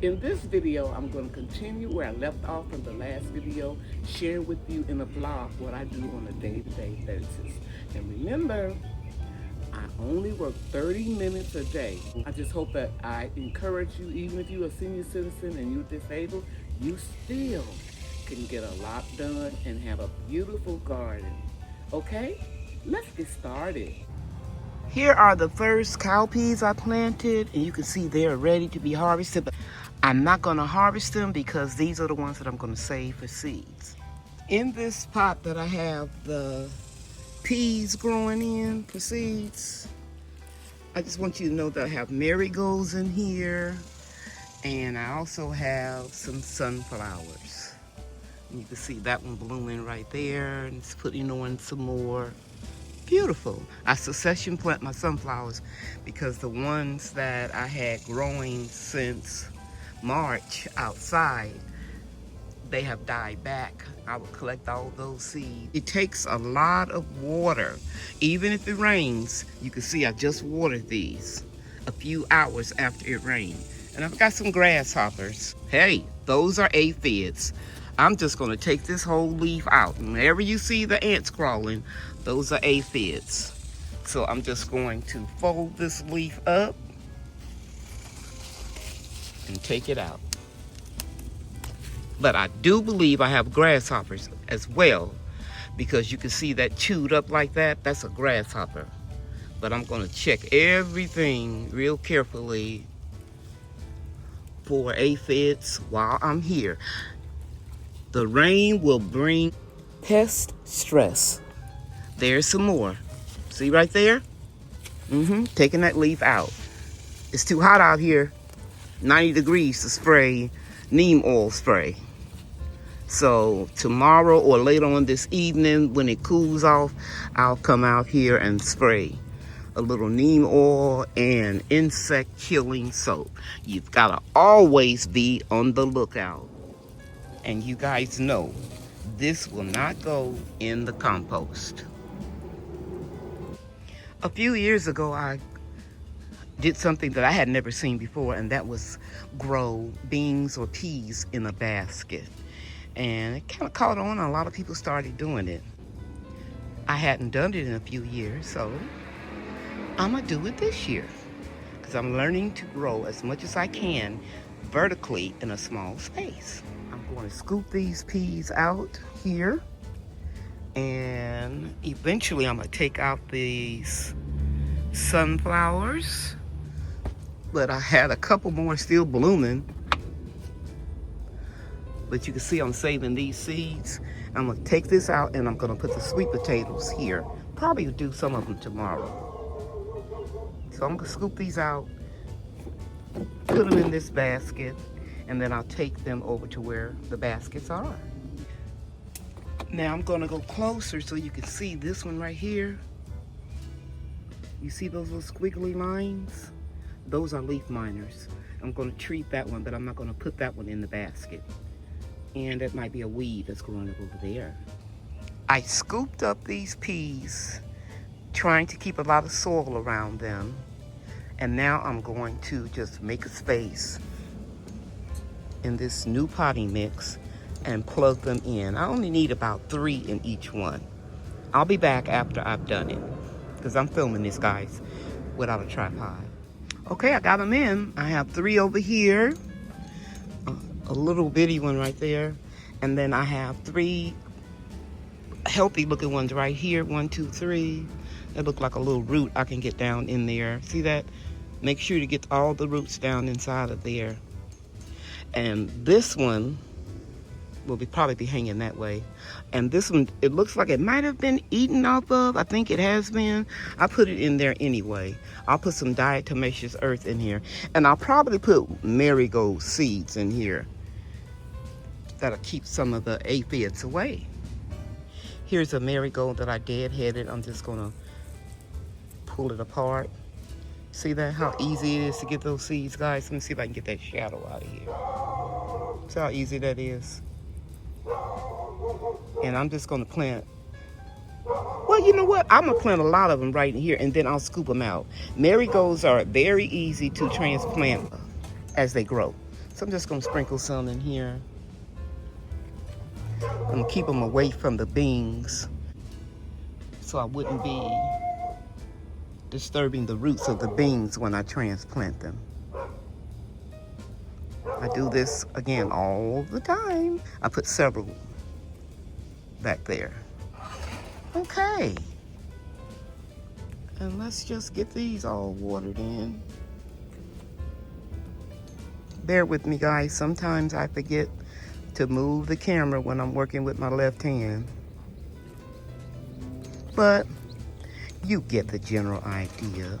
In this video, I'm going to continue where I left off from the last video, sharing with you in a vlog what I do on a day-to-day basis. And remember, I only work 30 minutes a day. I just hope that I encourage you, even if you're a senior citizen and you're disabled, you still can get a lot done and have a beautiful garden. Okay, let's get started. Here are the first cowpeas I planted, and you can see they're ready to be harvested, but I'm not going to harvest them because these are the ones that I'm going to save for seeds. In this pot that I have the peas growing in for seeds, I just want you to know that I have marigolds in here, and I also have some sunflowers. And you can see that one blooming right there, and it's putting on some more. Beautiful. I succession plant my sunflowers because the ones that I had growing since March outside, they have died back. I will collect all those seeds. It takes a lot of water. Even if it rains, you can see I just watered these a few hours after it rained. And I've got some grasshoppers. Hey, those are aphids. I'm just going to take this whole leaf out. Whenever you see the ants crawling, those are aphids. So I'm just going to fold this leaf up and take it out. But I do believe I have grasshoppers as well, because you can see that chewed up like that. That's a grasshopper. But I'm going to check everything real carefully for aphids while I'm here. The rain will bring pest stress. There's some more. See right there? Taking that leaf out. It's too hot out here. 90 degrees to spray neem oil spray. So tomorrow or later on this evening when it cools off, I'll come out here and spray a little neem oil and insect killing soap. You've got to always be on the lookout. And you guys know, this will not go in the compost. A few years ago, I did something that I had never seen before, and that was grow beans or peas in a basket. And it kind of caught on, and a lot of people started doing it. I hadn't done it in a few years, so I'm gonna do it this year, because I'm learning to grow as much as I can vertically in a small space. I'm going to scoop these peas out here, and eventually I'm going to take out these sunflowers, but I had a couple more still blooming. But you can see I'm saving these seeds. I'm going to take this out, and I'm going to put the sweet potatoes here. Probably do some of them tomorrow. So I'm going to scoop these out, put them in this basket, and then I'll take them over to where the baskets are. Now I'm going to go closer so you can see this one right here. You see those little squiggly lines? Those are leaf miners. I'm going to treat that one, but I'm not going to put that one in the basket. And that might be a weed that's growing up over there. I scooped up these peas, trying to keep a lot of soil around them. And now I'm going to just make a space in this new potting mix and plug them in. I only need about 3 in each one. I'll be back after I've done it, because I'm filming this, guys, without a tripod. Okay, I got them in. I have 3 over here, a little bitty one right there, and then I have 3 healthy looking ones right here. 1, 2, 3. They look like a little root I can get down in there. See that? Make sure to get all the roots down inside of there. And this one will probably be hanging that way. And this one, it looks like it might have been eaten off of. I think it has been. I put it in there anyway. I'll put some diatomaceous earth in here. And I'll probably put marigold seeds in here. That'll keep some of the aphids away. Here's a marigold that I deadheaded. I'm just gonna pull it apart. See that? How easy it is to get those seeds, guys? Let me see if I can get that shadow out of here. See how easy that is? And I'm just gonna plant. Well, you know what? I'm gonna plant a lot of them right in here, and then I'll scoop them out. Marigolds are very easy to transplant as they grow. So I'm just gonna sprinkle some in here. I'm gonna keep them away from the beans so I wouldn't be disturbing the roots of the beans when I transplant them. I do this again all the time. I put several back there. Okay. And let's just get these all watered in. Bear with me, guys. Sometimes I forget to move the camera when I'm working with my left hand. But you get the general idea.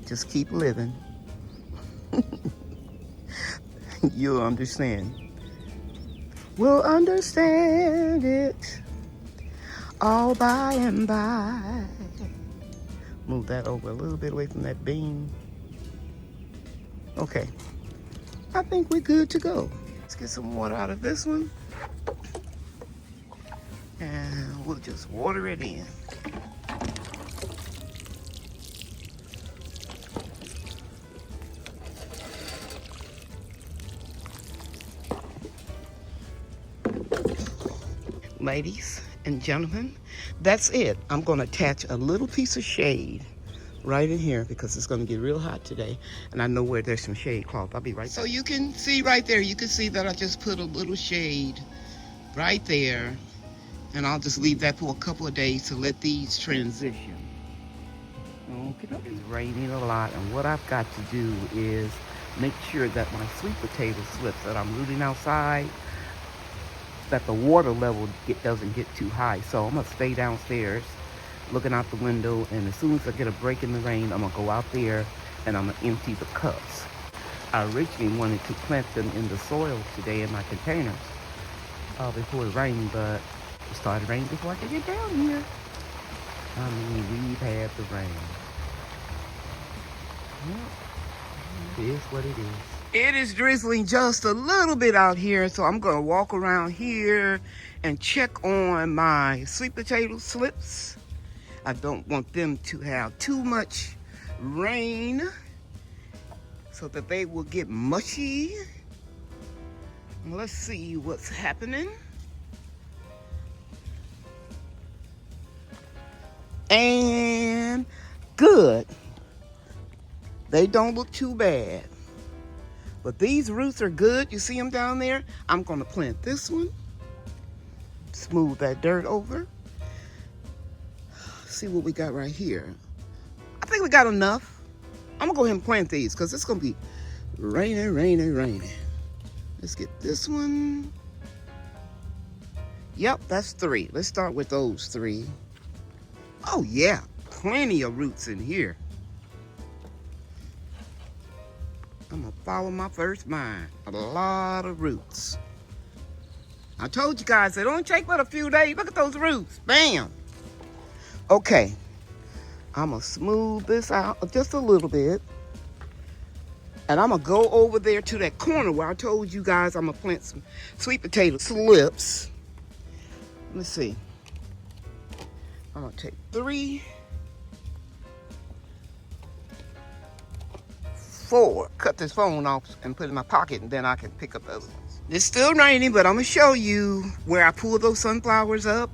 Just keep living. You'll understand. We'll understand it all by and by. Move that over a little bit away from that bean. Okay, I think we're good to go. Let's get some water out of this one. And we'll just water it in. Ladies and gentlemen, that's it. I'm going to attach a little piece of shade right in here because it's going to get real hot today. And I know where there's some shade cloth. I'll be right back. So you can see right there, you can see that I just put a little shade right there. And I'll just leave that for a couple of days to let these transition. Okay, it's raining a lot, and what I've got to do is make sure that my sweet potato slips that I'm rooting outside, that the water level doesn't get too high. So I'm gonna stay downstairs looking out the window, and as soon as I get a break in the rain, I'm gonna go out there and I'm gonna empty the cups. I originally wanted to plant them in the soil today in my containers before it rained, but it started raining before I could get down here. I mean, we've had the rain. Well, it is what it is. It is drizzling just a little bit out here, so I'm gonna walk around here and check on my sweet potato slips. I don't want them to have too much rain so that they will get mushy. Let's see what's happening. And good. They don't look too bad. But these roots are good. You see them down there? I'm going to plant this one. Smooth that dirt over. See what we got right here. I think we got enough. I'm going to go ahead and plant these because it's going to be raining, raining, raining. Let's get this one. Yep, that's 3. Let's start with those 3. Oh, yeah. Plenty of roots in here. I'm going to follow my first mind. A lot of roots. I told you guys, it only take but a few days. Look at those roots. Bam. Okay. I'm going to smooth this out just a little bit. And I'm going to go over there to that corner where I told you guys I'm going to plant some sweet potato slips. Let me see. I'm going to take 3, 4. Cut this phone off and put it in my pocket, and then I can pick up the other ones. It's still raining, but I'm going to show you where I pulled those sunflowers up.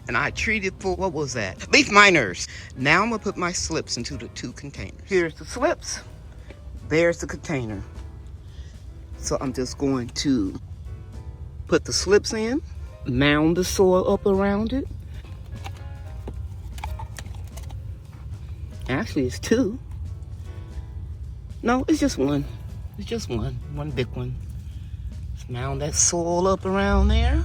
And I treated for, what was that? Leaf miners. Now I'm going to put my slips into the 2 containers. Here's the slips. There's the container. So I'm just going to put the slips in, mound the soil up around it. Actually, it's 2. No, it's just 1. It's just 1 big one. Just mound that soil up around there.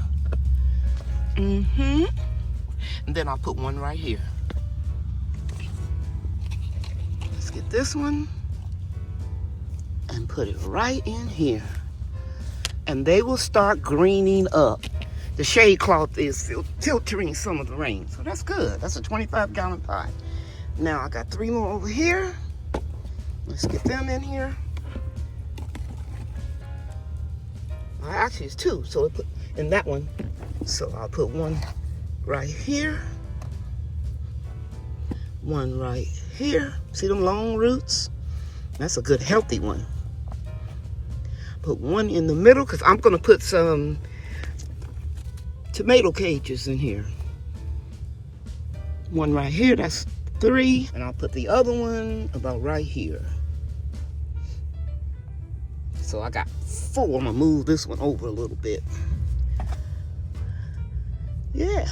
And then I'll put 1 right here. Let's get this one and put it right in here. And they will start greening up. The shade cloth is filtering some of the rain, so that's good. That's a 25-gallon pot. Now I got 3 more over here. Let's get them in here. Well, actually, it's 2, so it put in that one. So I'll put 1 right here. 1 right here. See them long roots? That's a good healthy one. Put one in the middle because I'm gonna put some tomato cages in here. One right here, that's 3. And I'll put the other one about right here. So I got 4. I'm gonna move this one over a little bit. Yeah,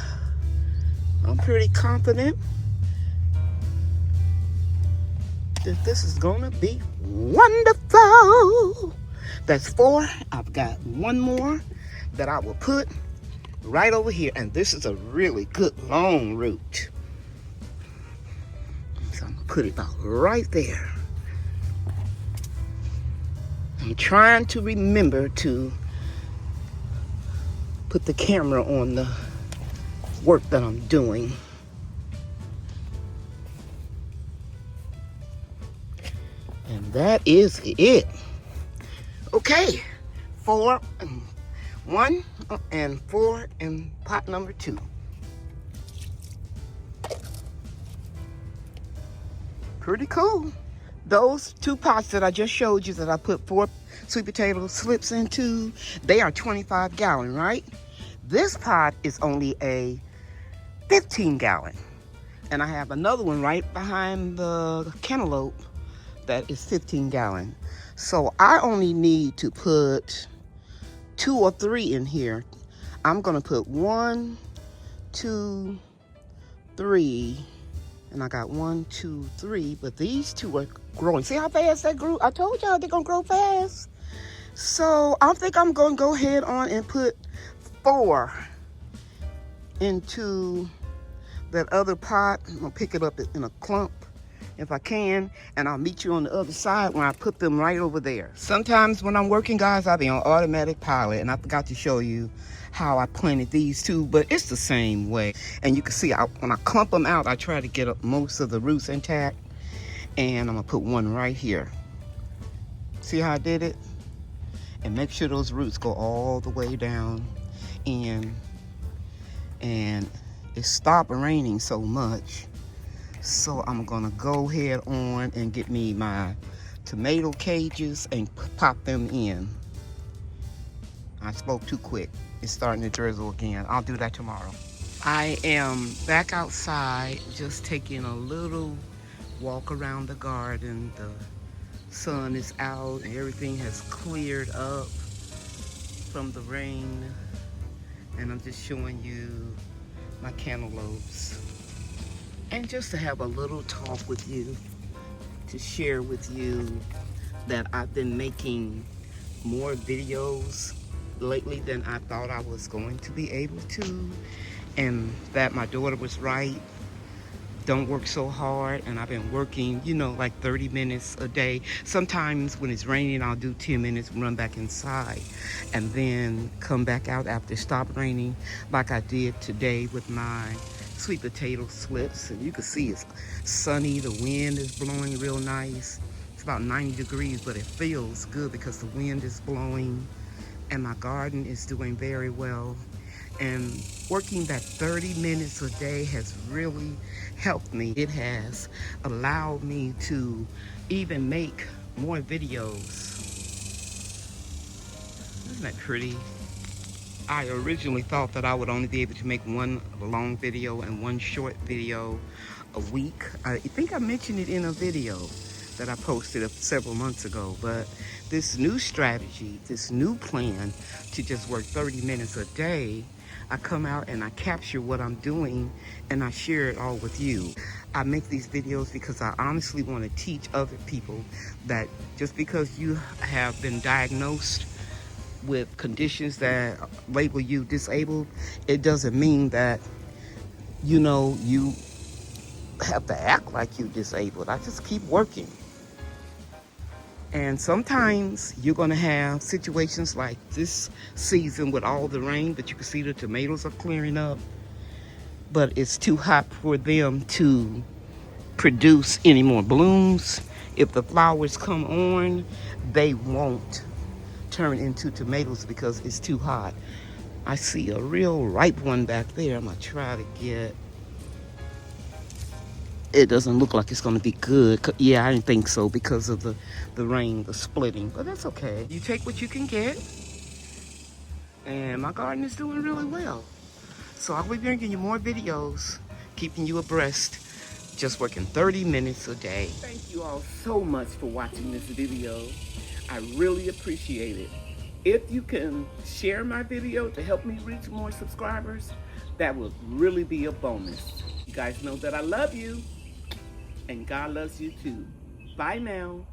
I'm pretty confident that this is gonna be wonderful. That's 4. I've got one more that I will put right over here. And this is a really good long root. So I'm gonna put it about right there. I'm trying to remember to put the camera on the work that I'm doing. And that is it. Okay, 4 and 1 and 4 in pot number 2. Pretty cool. Those 2 pots that I just showed you that I put 4 sweet potato slips into, they are 25 gallon, right? This pot is only a 15 gallon. And I have another one right behind the cantaloupe that is 15 gallon. So I only need to put 2 or 3 in here. I'm gonna put 1, 2, 3, and I got 1, 2, 3, but these 2 are growing. See how fast that grew? I told y'all they're gonna grow fast. So I think I'm gonna go ahead on and put 4 into that other pot. I'm gonna pick it up in a clump if I can, and I'll meet you on the other side when I put them right over there. Sometimes when I'm working, guys, I'll be on automatic pilot, and I forgot to show you how I planted these 2, but it's the same way. And you can see when I clump them out, I try to get up most of the roots intact, and I'm gonna put 1 right here. See how I did it? And make sure those roots go all the way down in, and it stopped raining so much. So I'm gonna go ahead on and get me my tomato cages and pop them in. I spoke too quick. It's starting to drizzle again. I'll do that tomorrow. I am back outside, just taking a little walk around the garden. The sun is out and everything has cleared up from the rain. And I'm just showing you my cantaloupes. And just to have a little talk with you, to share with you that I've been making more videos lately than I thought I was going to be able to, and that my daughter was right. Don't work so hard, and I've been working, you know, like 30 minutes a day. Sometimes when it's raining, I'll do 10 minutes, run back inside, and then come back out after it stopped raining, like I did today with my sweet potato slips. And you can see it's sunny, the wind is blowing real nice. It's about 90 degrees, but it feels good because the wind is blowing, and my garden is doing very well. And working that 30 minutes a day has really helped me. It has allowed me to even make more videos. Isn't that pretty? I originally thought that I would only be able to make 1 long video and 1 short video a week. I think I mentioned it in a video that I posted several months ago, but this new strategy, this new plan to just work 30 minutes a day, I come out and I capture what I'm doing and I share it all with you. I make these videos because I honestly want to teach other people that just because you have been diagnosed with conditions that label you disabled, it doesn't mean that, you know, you have to act like you're disabled. I just keep working. And sometimes you're gonna have situations like this season with all the rain, but you can see the tomatoes are clearing up, but it's too hot for them to produce any more blooms. If the flowers come on, they won't turn into tomatoes because it's too hot. I see a real ripe one back there. I'm gonna try to get it doesn't look like it's gonna be good. Yeah, I didn't think so because of the rain, the splitting, but that's okay. You take what you can get, and my garden is doing really well. So I'll be bringing you more videos, keeping you abreast, just working 30 minutes a day. Thank you all so much for watching this video. I really appreciate it. If you can share my video to help me reach more subscribers, that would really be a bonus. You guys know that I love you, and God loves you too. Bye now.